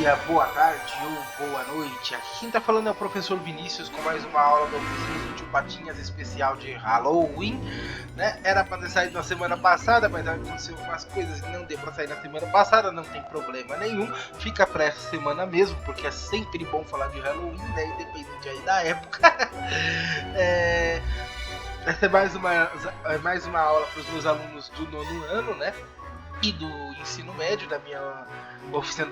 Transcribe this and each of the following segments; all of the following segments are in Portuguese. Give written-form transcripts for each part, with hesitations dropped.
dia, boa tarde ou boa noite. Aqui quem tá falando é o professor Vinícius com mais uma aula da oficina do Tio Patinhas especial de Halloween, né? Era para ter saído na semana passada, mas aconteceu umas coisas que não deu para sair na semana passada, não tem problema nenhum. Fica para essa semana mesmo, porque é sempre bom falar de Halloween, né? Independente aí da época. Essa é mais uma aula para os meus alunos do nono ano, né? E do ensino médio, da minha oficina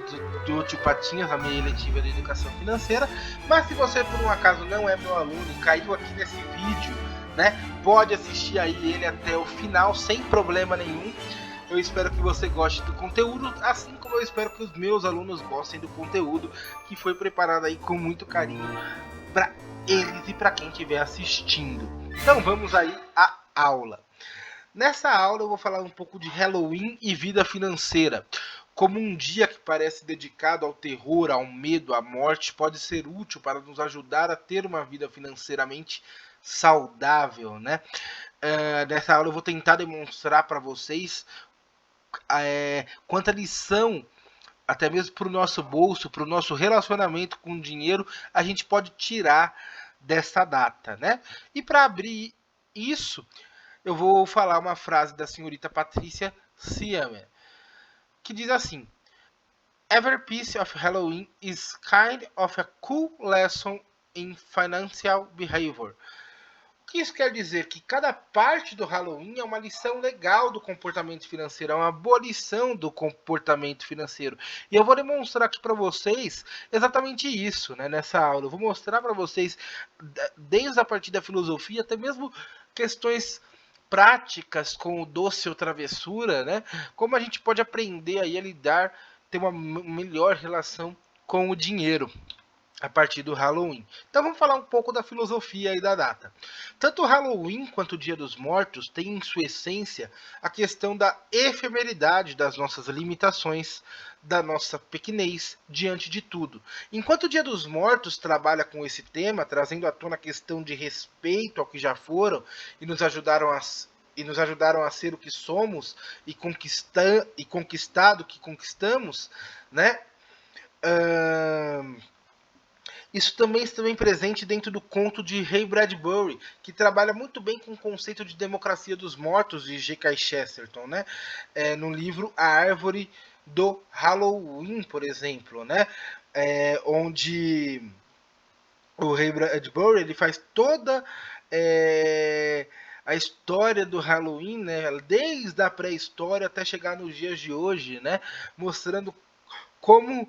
do Tio Patinhas, a minha eletiva de educação financeira. Mas se você por um acaso não é meu aluno e caiu aqui nesse vídeo, né, pode assistir aí ele até o final sem problema nenhum. Eu espero que você goste do conteúdo, assim como eu espero que os meus alunos gostem do conteúdo que foi preparado aí com muito carinho para eles e para quem estiver assistindo. Então vamos aí à aula. Nessa aula eu vou falar um pouco de Halloween e vida financeira. Como um dia que parece dedicado ao terror, ao medo, à morte, pode ser útil para nos ajudar a ter uma vida financeiramente saudável, né? Nessa aula eu vou tentar demonstrar para vocês quanta lição, até mesmo para o nosso bolso, para o nosso relacionamento com o dinheiro, a gente pode tirar dessa data, né? E para abrir isso, eu vou falar uma frase da senhorita Patricia Siamer, que diz assim: Every piece of Halloween is kind of a cool lesson in financial behavior. O que isso quer dizer? Que cada parte do Halloween é uma lição legal do comportamento financeiro, é uma boa lição do comportamento financeiro. E eu vou demonstrar aqui para vocês exatamente isso, né, nessa aula. Eu vou mostrar para vocês, desde a partir da filosofia, até mesmo questões práticas com o doce ou travessura, né? Como a gente pode aprender aí a lidar, ter uma melhor relação com o dinheiro a partir do Halloween. Então vamos falar um pouco da filosofia aí da data. Tanto o Halloween quanto o Dia dos Mortos têm em sua essência a questão da efemeridade das nossas limitações, da nossa pequenez diante de tudo. Enquanto o Dia dos Mortos trabalha com esse tema, trazendo à tona a questão de respeito ao que já foram e nos ajudaram a ser o que somos e conquistado o que conquistamos, né? Isso também está bem presente dentro do conto de Ray Bradbury, que trabalha muito bem com o conceito de democracia dos mortos de G.K. Chesterton, né? No livro A Árvore do Halloween, por exemplo, né? Onde o Ray Bradbury ele faz toda a história do Halloween, né? Desde a pré-história até chegar nos dias de hoje, né? Mostrando como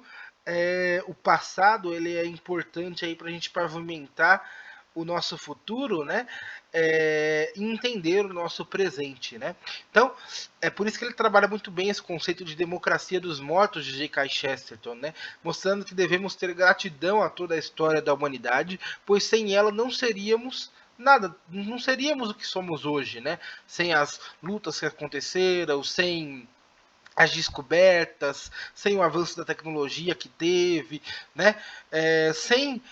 o passado ele é importante aí para a gente pavimentar o nosso futuro, né? E entender o nosso presente, né? Então, é por isso que ele trabalha muito bem esse conceito de democracia dos mortos de G.K. Chesterton, né? Mostrando que devemos ter gratidão a toda a história da humanidade, pois sem ela não seríamos nada, não seríamos o que somos hoje, né? Sem as lutas que aconteceram, sem as descobertas, sem o avanço da tecnologia que teve, né? Sem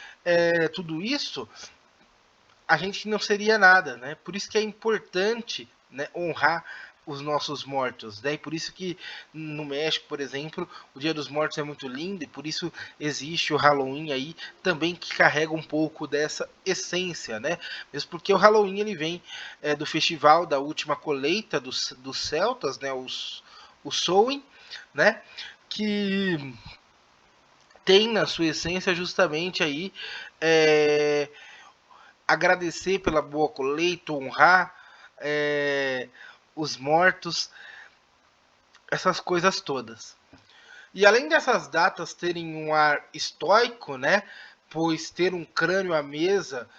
tudo isso, a gente não seria nada, né? Por isso que é importante, né, honrar os nossos mortos, né? E por isso que no México, por exemplo, o Dia dos Mortos é muito lindo e por isso existe o Halloween aí também que carrega um pouco dessa essência, né? Mesmo porque o Halloween ele vem do festival da última colheita dos celtas, né? O Samhain, né? Que tem na sua essência justamente aí agradecer pela boa colheita, honrar os mortos, essas coisas todas. E além dessas datas terem um ar estoico, né? Pois ter um crânio à mesa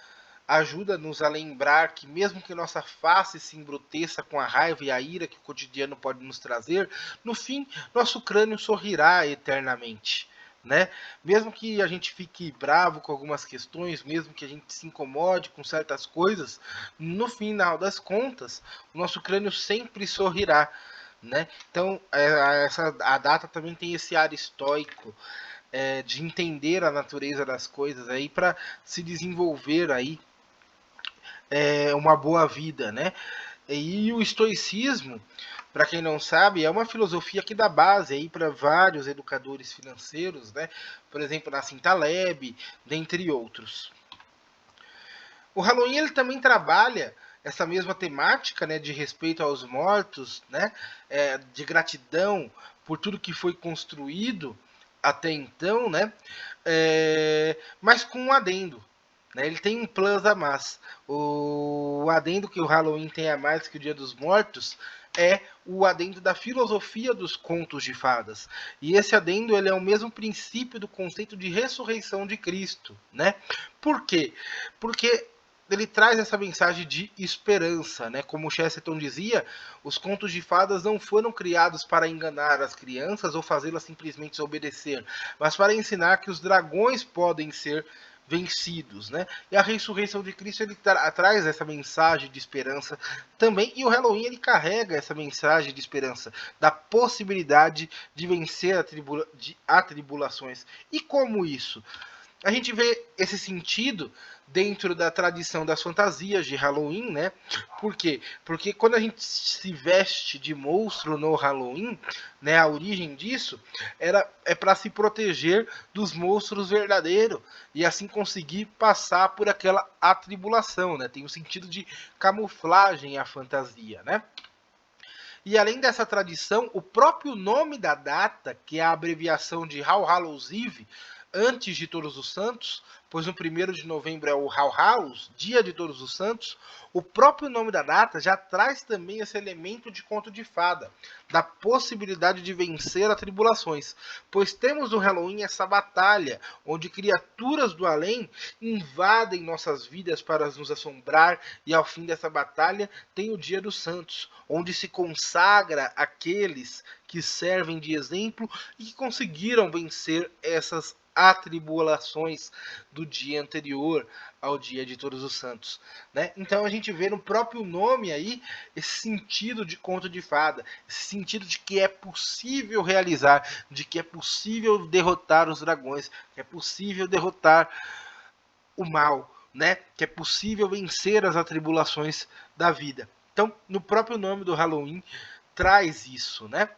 ajuda-nos a lembrar que mesmo que nossa face se embruteça com a raiva e a ira que o cotidiano pode nos trazer, no fim, nosso crânio sorrirá eternamente. Né? Mesmo que a gente fique bravo com algumas questões, mesmo que a gente se incomode com certas coisas, no final das contas, o nosso crânio sempre sorrirá. Né? Então, a data também tem esse ar estoico, de entender a natureza das coisas aí para se desenvolver aí uma boa vida, né? E o estoicismo para quem não sabe, é uma filosofia que dá base aí para vários educadores financeiros, né? Por exemplo, Nassim Taleb, dentre outros. O Halloween ele também trabalha essa mesma temática, né, de respeito aos mortos, né, de gratidão por tudo que foi construído até então, né, mas com um adendo. Né, ele tem um plus a mais. O adendo que o Halloween tem a mais que o Dia dos Mortos é o adendo da filosofia dos contos de fadas. E esse adendo ele é o mesmo princípio do conceito de ressurreição de Cristo. Né? Por quê? Porque ele traz essa mensagem de esperança, né? Como Chesterton dizia, os contos de fadas não foram criados para enganar as crianças ou fazê-las simplesmente obedecer, mas para ensinar que os dragões podem ser vencidos, né? E a ressurreição de Cristo ele traz essa mensagem de esperança também, e o Halloween ele carrega essa mensagem de esperança, da possibilidade de vencer atribulações. E como isso? A gente vê esse sentido dentro da tradição das fantasias de Halloween, né? Por quê? Porque quando a gente se veste de monstro no Halloween, né, a origem disso é para se proteger dos monstros verdadeiros e assim conseguir passar por aquela atribulação, né? Tem o sentido de camuflagem a fantasia, né? E além dessa tradição, o próprio nome da data, que é a abreviação de All Hallows Eve, antes de Todos os Santos, pois no 1º de novembro é o All Hallows, dia de Todos os Santos, o próprio nome da data já traz também esse elemento de conto de fada, da possibilidade de vencer as tribulações, pois temos no Halloween essa batalha, onde criaturas do além invadem nossas vidas para nos assombrar, e ao fim dessa batalha tem o Dia dos Santos, onde se consagra aqueles que servem de exemplo e que conseguiram vencer essas atribulações do dia anterior ao dia de Todos os Santos, né? Então a gente vê no próprio nome aí esse sentido de conto de fada, esse sentido de que é possível realizar, de que é possível derrotar os dragões, que é possível derrotar o mal, né? Que é possível vencer as atribulações da vida. Então, no próprio nome do Halloween traz isso, né?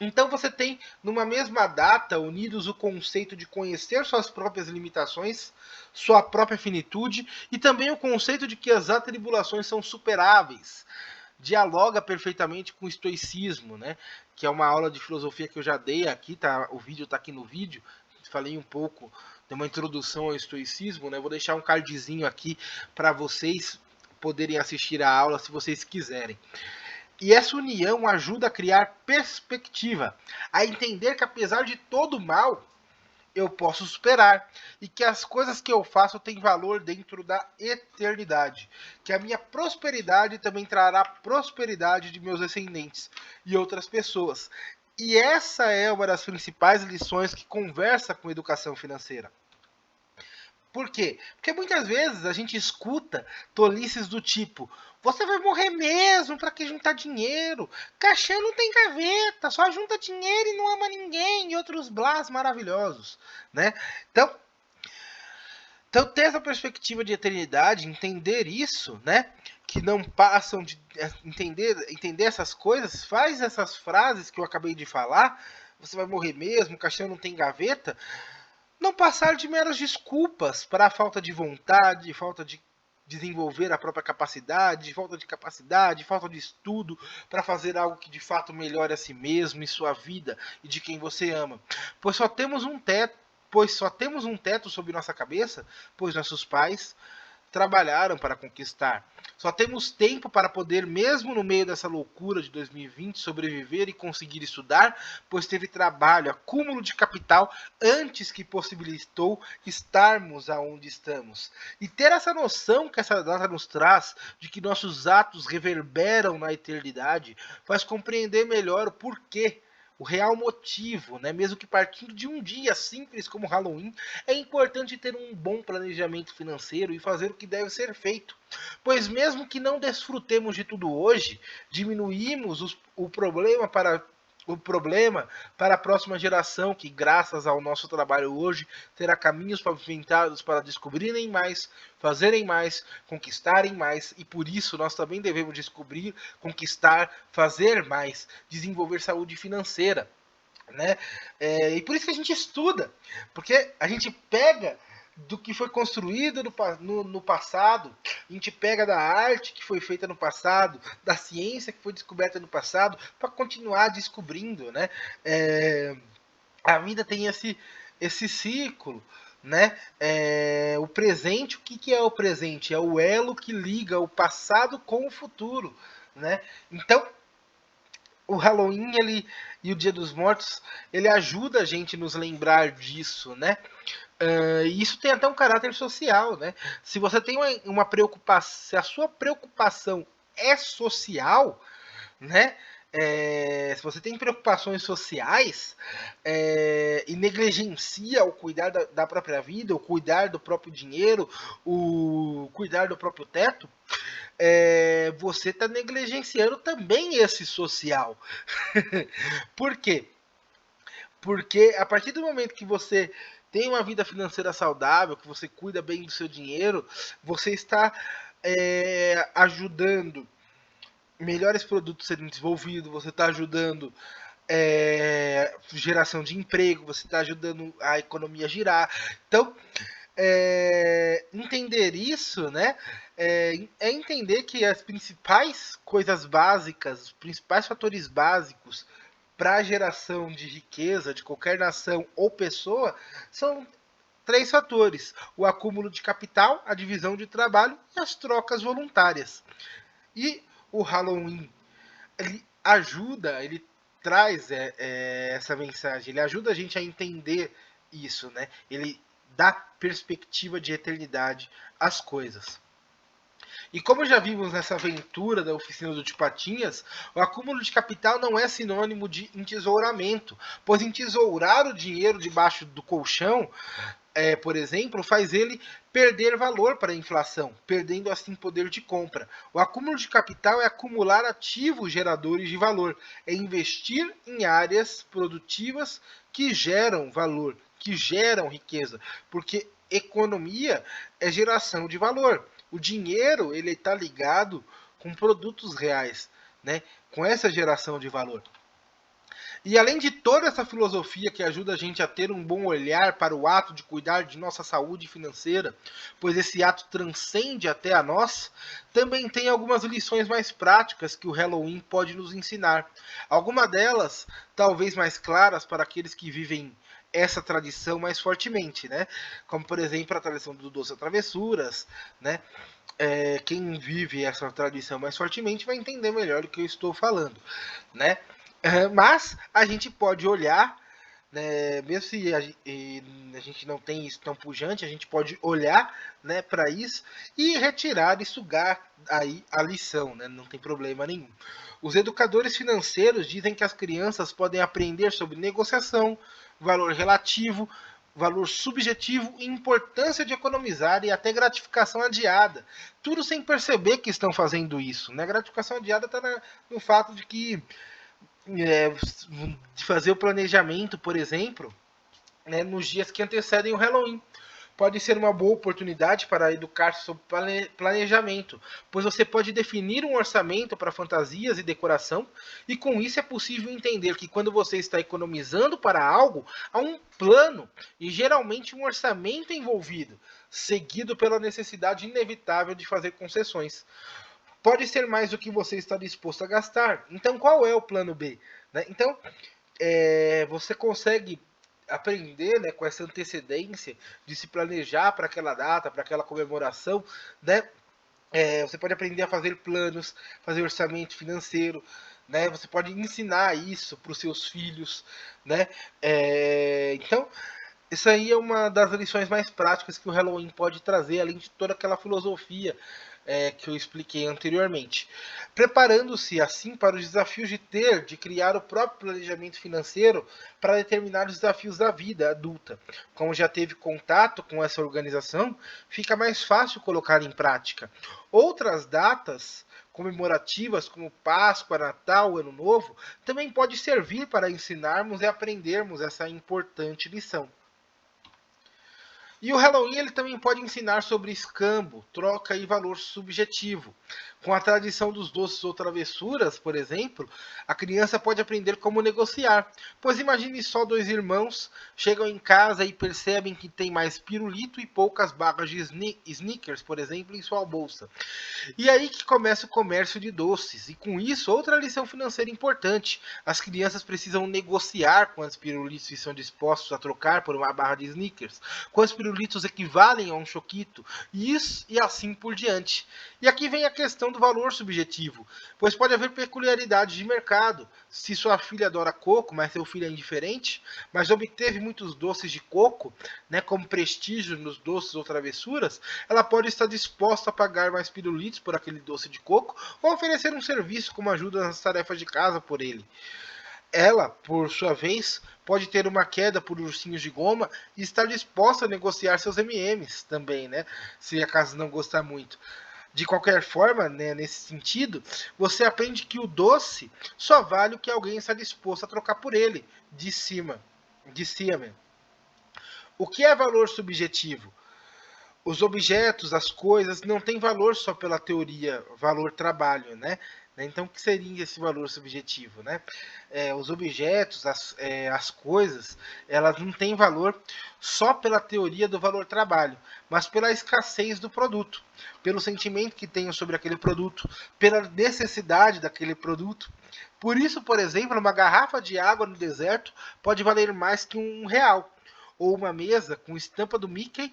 Então você tem, numa mesma data, unidos o conceito de conhecer suas próprias limitações, sua própria finitude, e também o conceito de que as atribulações são superáveis. Dialoga perfeitamente com o estoicismo, né? Que é uma aula de filosofia que eu já dei aqui, tá? O vídeo está aqui no vídeo. Falei um pouco, de uma introdução ao estoicismo, né? Vou deixar um cardzinho aqui para vocês poderem assistir a aula se vocês quiserem. E essa união ajuda a criar perspectiva, a entender que apesar de todo o mal, eu posso superar e que as coisas que eu faço têm valor dentro da eternidade, que a minha prosperidade também trará prosperidade de meus descendentes e outras pessoas. E essa é uma das principais lições que conversa com educação financeira. Por quê? Porque muitas vezes a gente escuta tolices do tipo: você vai morrer mesmo, para que juntar dinheiro? Caixão não tem gaveta, só junta dinheiro e não ama ninguém, e outros blás maravilhosos, né? Então ter essa perspectiva de eternidade, entender isso, né? Que não passam de entender essas coisas, faz essas frases que eu acabei de falar: você vai morrer mesmo, caixão não tem gaveta, não passar de meras desculpas para a falta de vontade, falta de desenvolver a própria capacidade, falta de estudo para fazer algo que de fato melhore a si mesmo e sua vida e de quem você ama. Pois só temos um teto sobre nossa cabeça, pois nossos pais trabalharam para conquistar. Só temos tempo para poder, mesmo no meio dessa loucura de 2020, sobreviver e conseguir estudar, pois teve trabalho, acúmulo de capital antes que possibilitou estarmos aonde estamos. E ter essa noção que essa data nos traz, de que nossos atos reverberam na eternidade, faz compreender melhor o porquê, o real motivo, né? Mesmo que partindo de um dia simples como Halloween, é importante ter um bom planejamento financeiro e fazer o que deve ser feito. Pois mesmo que não desfrutemos de tudo hoje, diminuímos o problema para o problema para a próxima geração, que graças ao nosso trabalho hoje, terá caminhos pavimentados para descobrirem mais, fazerem mais, conquistarem mais, e por isso nós também devemos descobrir, conquistar, fazer mais, desenvolver saúde financeira, né? E por isso que a gente estuda, porque a gente pega do que foi construído no passado, a gente pega da arte que foi feita no passado, da ciência que foi descoberta no passado, para continuar descobrindo, né? A vida tem esse ciclo, né? O presente, o que é o presente? É o elo que liga o passado com o futuro, né? Então, o Halloween e o Dia dos Mortos, ele ajuda a gente a nos lembrar disso, né? E isso tem até um caráter social, né? Se você tem uma preocupação, se a sua preocupação é social, né? Se você tem preocupações sociais e negligencia o cuidar da própria vida, o cuidar do próprio dinheiro, o cuidar do próprio teto, você está negligenciando também esse social. Por quê? Porque a partir do momento que você tem uma vida financeira saudável, que você cuida bem do seu dinheiro, você está ajudando melhores produtos serem desenvolvidos, você está ajudando geração de emprego, você está ajudando a economia a girar. Então, entender isso, né, é entender que as principais coisas básicas, os principais fatores básicos para a geração de riqueza de qualquer nação ou pessoa são três fatores: o acúmulo de capital, a divisão de trabalho e as trocas voluntárias. E o Halloween, ele ajuda, ele traz essa mensagem, ele ajuda a gente a entender isso, né? Ele dá perspectiva de eternidade às coisas. E como já vimos nessa aventura da oficina do Tio Patinhas, o acúmulo de capital não é sinônimo de entesouramento, pois entesourar o dinheiro debaixo do colchão, por exemplo, faz ele perder valor para a inflação, perdendo assim poder de compra. O acúmulo de capital é acumular ativos geradores de valor, é investir em áreas produtivas que geram valor, que geram riqueza, porque economia é geração de valor. O dinheiro ele está ligado com produtos reais, né? Com essa geração de valor. E além de toda essa filosofia que ajuda a gente a ter um bom olhar para o ato de cuidar de nossa saúde financeira, pois esse ato transcende até a nós, também tem algumas lições mais práticas que o Halloween pode nos ensinar. Algumas delas, talvez mais claras para aqueles que vivem essa tradição mais fortemente, né? Como, por exemplo, a tradição do doce a travessuras, né? Quem vive essa tradição mais fortemente vai entender melhor do que eu estou falando, né? Mas a gente pode olhar, né, mesmo se a gente não tem isso tão pujante, a gente pode olhar, né, para isso e retirar e sugar aí a lição, né, não tem problema nenhum. Os educadores financeiros dizem que as crianças podem aprender sobre negociação, valor relativo, valor subjetivo e importância de economizar e até gratificação adiada. Tudo sem perceber que estão fazendo isso, né? A gratificação adiada está no fato de que de fazer o planejamento, por exemplo, né, nos dias que antecedem o Halloween. Pode ser uma boa oportunidade para educar sobre planejamento, pois você pode definir um orçamento para fantasias e decoração, e com isso é possível entender que quando você está economizando para algo, há um plano e geralmente um orçamento envolvido, seguido pela necessidade inevitável de fazer concessões. Pode ser mais do que você está disposto a gastar. Então, qual é o plano B? Né? Então, você consegue aprender, né, com essa antecedência de se planejar para aquela data, para aquela comemoração, né? Você pode aprender a fazer planos, fazer orçamento financeiro, né? Você pode ensinar isso para os seus filhos, né? Então, isso aí é uma das lições mais práticas que o Halloween pode trazer, além de toda aquela filosofia que eu expliquei anteriormente. Preparando-se assim para os desafios de criar o próprio planejamento financeiro para determinados desafios da vida adulta. Como já teve contato com essa organização, fica mais fácil colocar em prática. Outras datas comemorativas como Páscoa, Natal, Ano Novo, também pode servir para ensinarmos e aprendermos essa importante lição. E o Halloween ele também pode ensinar sobre escambo, troca e valor subjetivo. Com a tradição dos doces ou travessuras, por exemplo, a criança pode aprender como negociar. Pois imagine só dois irmãos chegam em casa e percebem que tem mais pirulito e poucas barras de sneakers, por exemplo, em sua bolsa. E aí que começa o comércio de doces. E com isso, outra lição financeira importante. As crianças precisam negociar quantos pirulitos estão dispostos a trocar por uma barra de sneakers. Quantos pirulitos equivalem a um choquito. E assim por diante. E aqui vem a questão do valor subjetivo. Pois pode haver peculiaridades de mercado. Se sua filha adora coco, mas seu filho é indiferente, mas obteve muitos doces de coco, né, como prestígio nos doces ou travessuras, ela pode estar disposta a pagar mais pirulitos por aquele doce de coco ou oferecer um serviço como ajuda nas tarefas de casa por ele. Ela, por sua vez, pode ter uma queda por ursinhos de goma e estar disposta a negociar seus M&Ms também, né? Se acaso não gostar muito. De qualquer forma, né, nesse sentido, você aprende que o doce só vale o que alguém está disposto a trocar por ele, de cima. O que é valor subjetivo? Os objetos, as coisas, não têm valor só pela teoria, valor trabalho, né? Então, o que seria esse valor subjetivo, né? Os objetos, as coisas, elas não têm valor só pela teoria do valor trabalho, mas pela escassez do produto, pelo sentimento que tenho sobre aquele produto, pela necessidade daquele produto. Por isso, por exemplo, uma garrafa de água no deserto pode valer mais que R$ 1, ou uma mesa com estampa do Mickey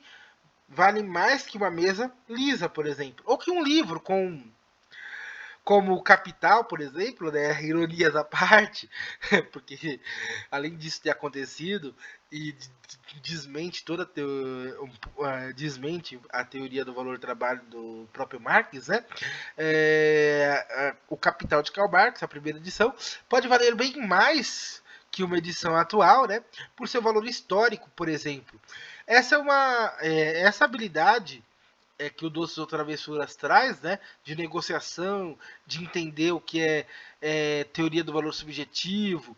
vale mais que uma mesa lisa, por exemplo. Ou que um livro como o Capital, por exemplo, né? Ironias à parte, porque além disso ter acontecido e desmente desmente a teoria do valor do trabalho do próprio Marx, né? O Capital de Karl Marx, a primeira edição, pode valer bem mais que uma edição atual, né? Por seu valor histórico, por exemplo. Essa habilidade que o Doces ou Travessuras traz, né, de negociação, de entender o que é teoria do valor subjetivo,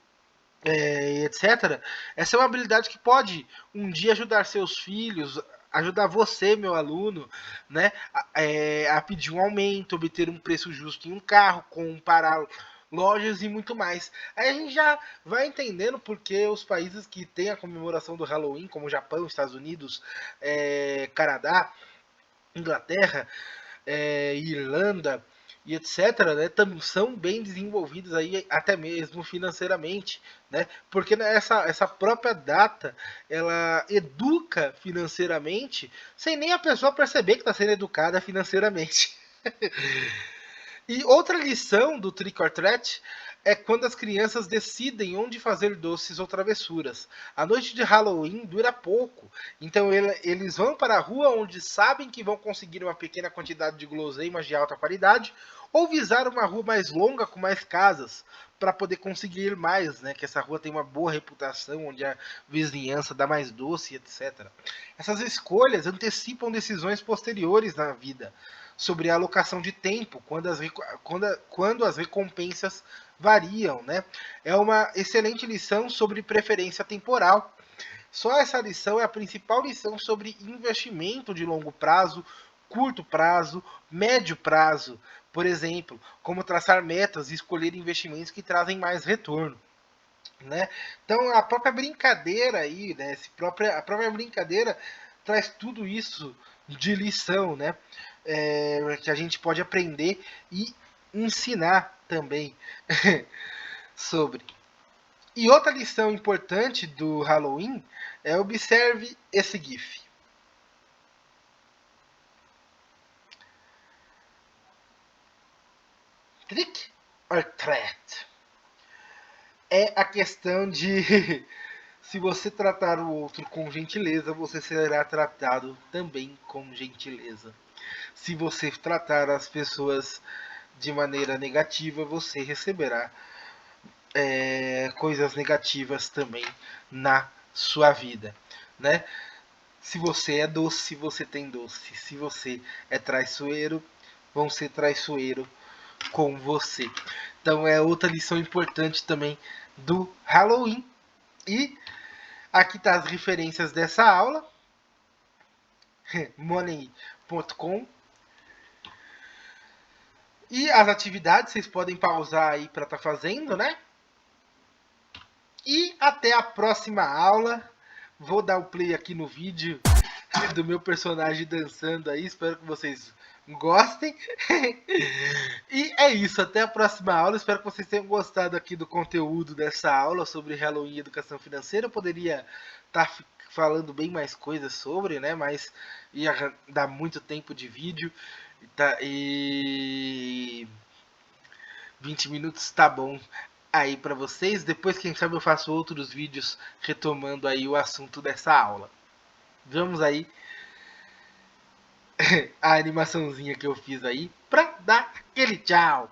etc. Essa é uma habilidade que pode um dia ajudar seus filhos, ajudar você, meu aluno, né, a pedir um aumento, obter um preço justo em um carro, comparar lojas e muito mais. Aí a gente já vai entendendo porque os países que têm a comemoração do Halloween, como Japão, Estados Unidos, Canadá, Inglaterra, Irlanda e etc., né, são bem desenvolvidos aí, até mesmo financeiramente, né, porque essa própria data ela educa financeiramente sem nem a pessoa perceber que está sendo educada financeiramente. E outra lição do Trick or Treat é quando as crianças decidem onde fazer doces ou travessuras. A noite de Halloween dura pouco, então eles vão para a rua onde sabem que vão conseguir uma pequena quantidade de guloseimas de alta qualidade, ou visar uma rua mais longa com mais casas, para poder conseguir mais, né? Que essa rua tem uma boa reputação, onde a vizinhança dá mais doce, etc. Essas escolhas antecipam decisões posteriores na vida sobre a alocação de tempo, quando as recompensas variam, né? É uma excelente lição sobre preferência temporal. Só essa lição é a principal lição sobre investimento de longo prazo, curto prazo, médio prazo, por exemplo, como traçar metas e escolher investimentos que trazem mais retorno. Né? Então a própria brincadeira aí, né? A própria brincadeira traz tudo isso de lição, né? Que a gente pode aprender e ensinar também sobre. E outra lição importante do Halloween é observe esse GIF. Trick or treat? É a questão de se você tratar o outro com gentileza, você será tratado também com gentileza. Se você tratar as pessoas de maneira negativa, você receberá coisas negativas também na sua vida, né? Se você é doce, você tem doce. Se você é traiçoeiro, vão ser traiçoeiro com você. Então é outra lição importante também do Halloween. E aqui tá as referências dessa aula. money.com. E as atividades vocês podem pausar aí para estar fazendo, né? E até a próxima aula. Vou dar o play aqui no vídeo do meu personagem dançando aí. Espero que vocês gostem. E é isso. Até a próxima aula. Espero que vocês tenham gostado aqui do conteúdo dessa aula sobre Halloween e educação financeira. Eu poderia estar falando bem mais coisas sobre, né? Mas ia dar muito tempo de vídeo. E 20 minutos tá bom aí para vocês. Depois, quem sabe, eu faço outros vídeos retomando aí o assunto dessa aula. Vamos aí a animaçãozinha que eu fiz aí para dar aquele tchau.